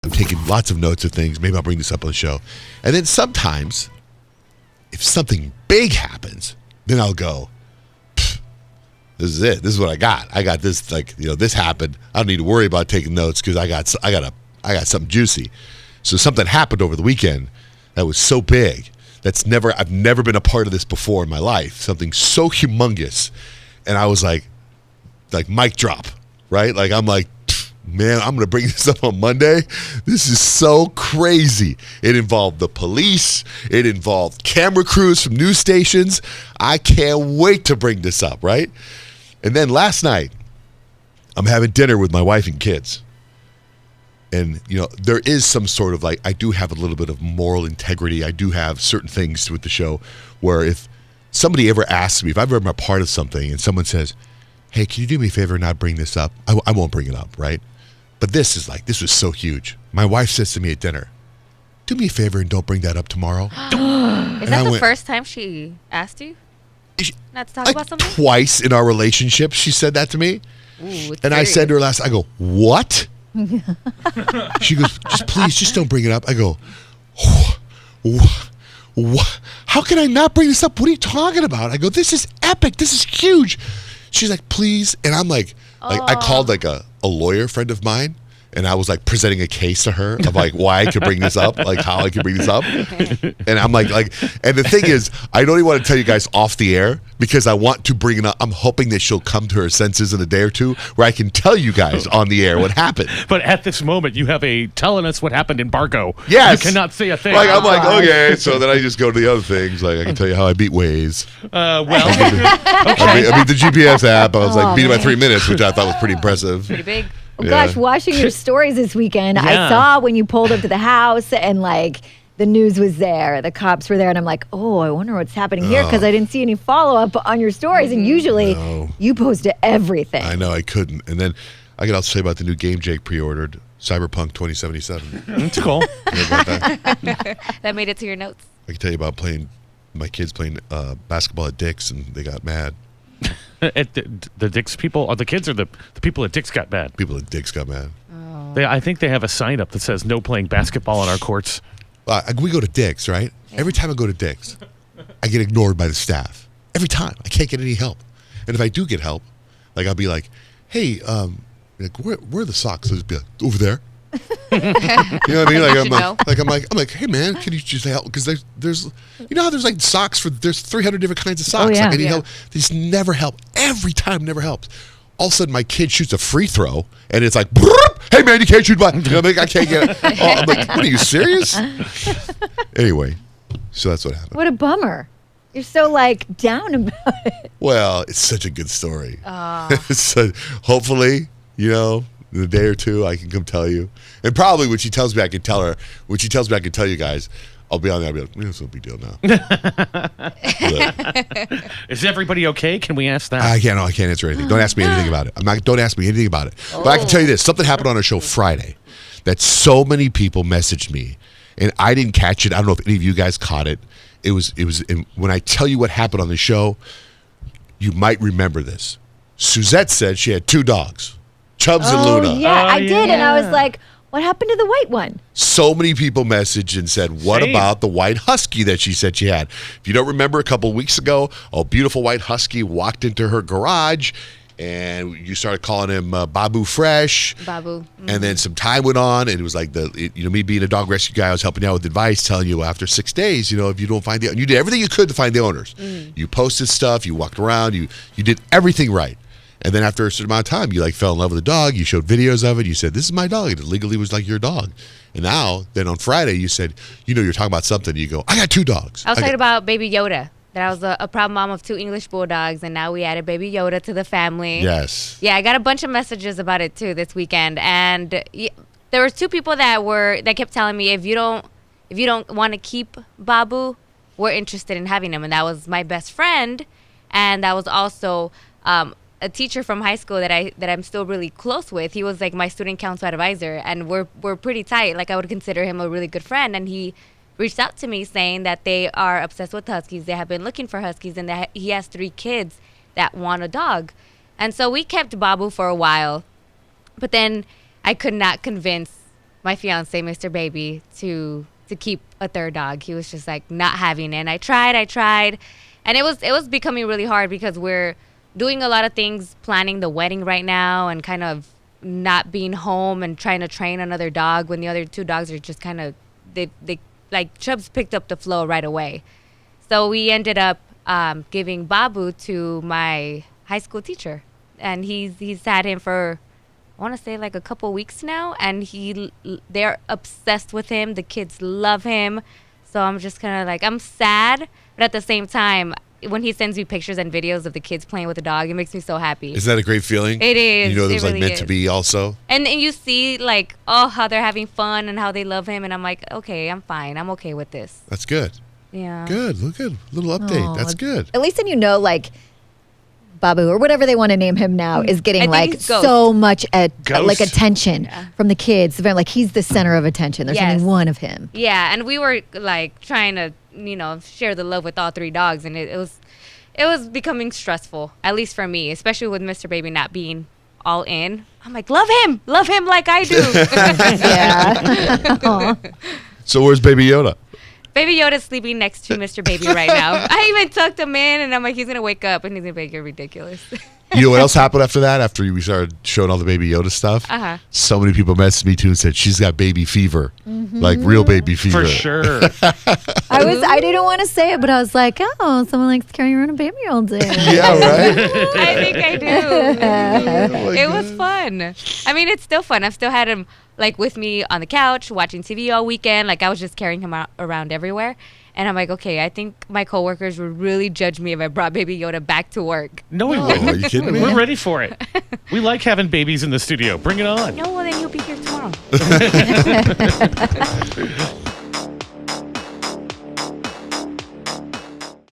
I'm taking lots of notes of things. Maybe I'll bring this up on the show. And then sometimes, if something big happens, then I'll go, this is it. This is what I got. I got this, this happened. I don't need to worry about taking notes because I got something juicy. So something happened over the weekend that was so big. I've never been a part of this before in my life. Something so humongous. And I was like mic drop, right? Like, I'm like, man, I'm going to bring this up on Monday. This is so crazy. It involved the police. It involved camera crews from news stations. I can't wait to bring this up, right? And then last night, I'm having dinner with my wife and kids. And, there is some sort of I do have a little bit of moral integrity. I do have certain things with the show where if somebody ever asks me, if I've ever been a part of something and someone says, hey, can you do me a favor and not bring this up? I won't bring it up, right? But this was so huge. My wife says to me at dinner, do me a favor and don't bring that up tomorrow. Is that the first time she asked you not to talk about something? Twice in our relationship, she said that to me. Ooh, and I said to her I go, what? She goes, just don't bring it up. I go, what? How can I not bring this up? What are you talking about? I go, this is epic. This is huge. She's like, please. And I'm like I called a lawyer friend of mine, and I was presenting a case to her of why I could bring this up, how I could bring this up. And I'm and the thing is, I don't even want to tell you guys off the air because I want to bring it up. I'm hoping that she'll come to her senses in a day or two where I can tell you guys on the air what happened. But at this moment, you have telling us what happened in Barco. Yes. You cannot say a thing. I'm okay. So then I just go to the other things. I can tell you how I beat Waze. I beat the GPS app. I was beat it by 3 minutes, which I thought was pretty impressive. Pretty big. Oh, gosh, watching your stories this weekend, I saw when you pulled up to the house and the news was there, the cops were there, and I'm like, oh, I wonder what's happening here because I didn't see any follow-up on your stories, and usually you post everything. I know, I couldn't. And then I could also say about the new game Jake pre-ordered, Cyberpunk 2077. It's cool. That made it to your notes. I can tell you about my kids playing basketball at Dick's, and they got mad. At the Dick's people, or the kids, or the people at Dick's got mad? People at Dick's got mad. Oh. I think they have a sign up that says no playing basketball on our courts. We go to Dick's, right? Yeah. Every time I go to Dick's, I get ignored by the staff. Every time. I can't get any help. And if I do get help, I'll be like, hey, where are the socks? I'll just be like, over there. You know what I mean? I'm like, hey man, can you just help? Because there's how there's socks there's 300 different kinds of socks. Oh, yeah. I need help. They just never help. Every time, never helps. All of a sudden, my kid shoots a free throw, and it's hey man, you can't shoot by. I can't get it. I'm like, what are you serious? Anyway, so that's what happened. What a bummer. You're so down about it. Well, it's such a good story. So hopefully, in a day or two, I can come tell you. And probably when she tells me I can tell her, when she tells me I can tell you guys, I'll be on there. I'll be like, it's no big deal now. Is everybody okay? Can we ask that? I can't answer anything. Don't ask me anything about it. Don't ask me anything about it. But I can tell you this. Something happened on our show Friday that so many people messaged me, and I didn't catch it. I don't know if any of you guys caught it. It was when I tell you what happened on the show, you might remember this. Suzette said she had 2 dogs. Chubbs and Luna. Yeah, I did, and I was like, what happened to the white one? So many people messaged and said, what about the white husky that she said she had? If you don't remember, a couple of weeks ago, a beautiful white husky walked into her garage, and you started calling him Babu Fresh. Babu. Mm-hmm. And then some time went on, and it was me being a dog rescue guy, I was helping out with advice, telling you after 6 days, if you don't find you did everything you could to find the owners. Mm. You posted stuff, you walked around, you did everything right. And then after a certain amount of time, you fell in love with the dog. You showed videos of it. You said, this is my dog. It legally was your dog. And then on Friday, you said, you're talking about something. You go, I got 2 dogs. I was talking about Baby Yoda. That I was a proud mom of 2 English bulldogs, and now we added Baby Yoda to the family. Yes. Yeah, I got a bunch of messages about it too this weekend, and there were 2 people that kept telling me if you don't want to keep Babu, we're interested in having him, and that was my best friend, and that was also a teacher from high school that I'm still really close with. He was my student council advisor, and we're pretty tight. I would consider him a really good friend, and he reached out to me saying that they are obsessed with huskies. They have been looking for huskies, and that he has 3 kids that want a dog. And so we kept Babu for a while, but then I could not convince my fiance, Mr. Baby, to keep a third dog. He was just like not having it. And I tried, and it was becoming really hard because we're doing a lot of things, planning the wedding right now, and kind of not being home and trying to train another dog when the other two dogs are just kind of they like Chubbs picked up the flow right away. So we ended up giving Babu to my high school teacher, and he's had him for, I want to say, like a couple weeks now, and they're obsessed with him. The kids love him. So I'm just kind of like, I'm sad, but at the same time, when he sends me pictures and videos of the kids playing with the dog, it makes me so happy. Isn't that a great feeling? It is. You know, there's it like really meant to be also. And you see like, oh, how they're having fun and how they love him, and I'm like, okay, I'm fine. I'm okay with this. That's good. Yeah. Good. Look good. Little update. Aw. That's good. At least then you know, like, Babu or whatever they want to name him now is getting I think like he's Ghost. so much Ghost. like attention from the kids. They're like he's the center of attention. There's Yes. only one of him. Yeah, and we were like trying to, share the love with all three dogs, and it was becoming stressful, at least for me, especially with Mr. Baby not being all in. I'm like, love him like I do. Yeah. Aw. So where's Baby Yoda? Baby Yoda's sleeping next to Mr. Baby right now. I even tucked him in, and I'm like, he's gonna wake up and he's gonna be like, you're ridiculous. You know what else happened after that? After we started showing all the Baby Yoda stuff? Uh-huh. So many people messaged me too and said she's got baby fever, like real baby fever. For sure. I didn't want to say it, but I was like, oh, someone likes carrying around a baby all day. Yeah, right. I think I do. It was fun. I mean, it's still fun. I've still had him like with me on the couch watching TV all weekend. Like I was just carrying him around everywhere. And I'm like, okay, I think my coworkers would really judge me if I brought Baby Yoda back to work. No, we Oh, wouldn't. are you kidding me? We're ready for it. We like having babies in the studio. Bring it on. No, well, then he'll be here tomorrow.